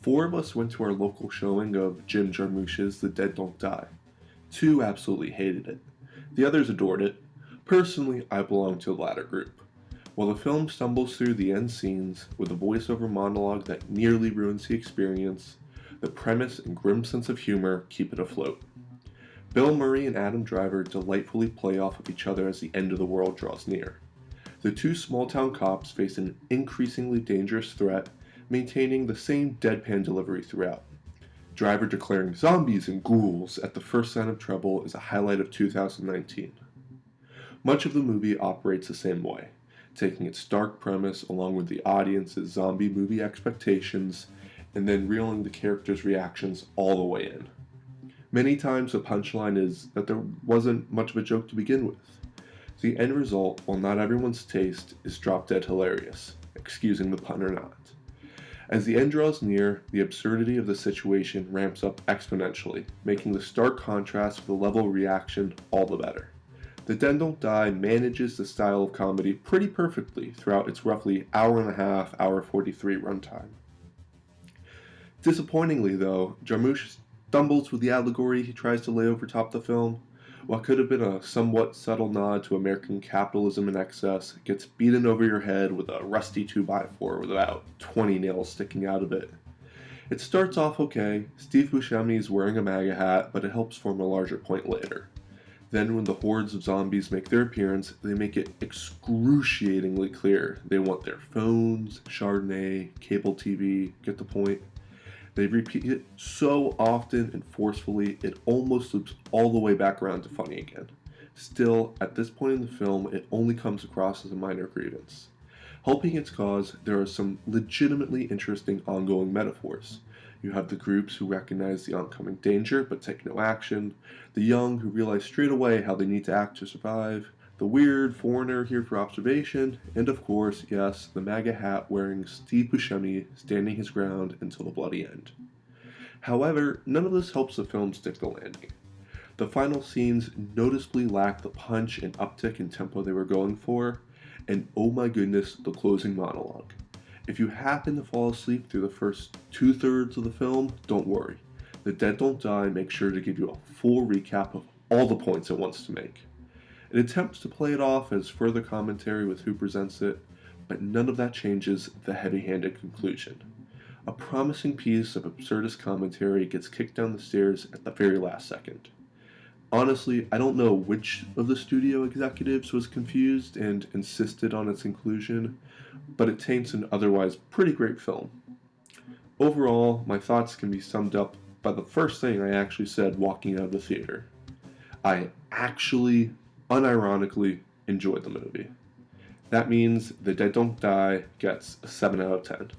Four of us went to our local showing of Jim Jarmusch's The Dead Don't Die. Two absolutely hated it. The others adored it. Personally, I belong to the latter group. While the film stumbles through the end scenes with a voiceover monologue that nearly ruins the experience, the premise and grim sense of humor keep it afloat. Bill Murray and Adam Driver delightfully play off of each other as the end of the world draws near. The two small-town cops face an increasingly dangerous threat, maintaining the same deadpan delivery throughout. Driver declaring zombies and ghouls at the first sign of trouble is a highlight of 2019. Much of the movie operates the same way, taking its dark premise along with the audience's zombie movie expectations and then reeling the characters' reactions all the way in. Many times the punchline is that there wasn't much of a joke to begin with. The end result, while not everyone's taste, is drop-dead hilarious, excusing the pun or not. As the end draws near, the absurdity of the situation ramps up exponentially, making the stark contrast with the level of reaction all the better. The Dead Don't Die manages the style of comedy pretty perfectly throughout its roughly hour and a half, hour 43 runtime. Disappointingly though, Jarmusch stumbles with the allegory he tries to lay over top the film. What could have been a somewhat subtle nod to American capitalism in excess gets beaten over your head with a rusty 2x4 with about 20 nails sticking out of it. It starts off okay, Steve Buscemi is wearing a MAGA hat, but it helps form a larger point later. Then when the hordes of zombies make their appearance, they make it excruciatingly clear they want their phones, Chardonnay, cable TV, get the point? They repeat it so often and forcefully, it almost loops all the way back around to funny again. Still, at this point in the film, it only comes across as a minor grievance. Helping its cause, there are some legitimately interesting ongoing metaphors. You have the groups who recognize the oncoming danger but take no action, the young who realize straight away how they need to act to survive, the weird foreigner here for observation, and of course, yes, the MAGA hat wearing Steve Buscemi standing his ground until the bloody end. However, none of this helps the film stick the landing. The final scenes noticeably lack the punch and uptick in tempo they were going for, and oh my goodness, the closing monologue. If you happen to fall asleep through the first 2/3 of the film, don't worry. The Dead Don't Die makes sure to give you a full recap of all the points it wants to make. It attempts to play it off as further commentary with who presents it, but none of that changes the heavy-handed conclusion. A promising piece of absurdist commentary gets kicked down the stairs at the very last second. Honestly, I don't know which of the studio executives was confused and insisted on its inclusion, but it taints an otherwise pretty great film. Overall, my thoughts can be summed up by the first thing I actually said walking out of the theater. I actually, unironically, enjoyed the movie. That means The Dead Don't Die gets a 7 out of 10.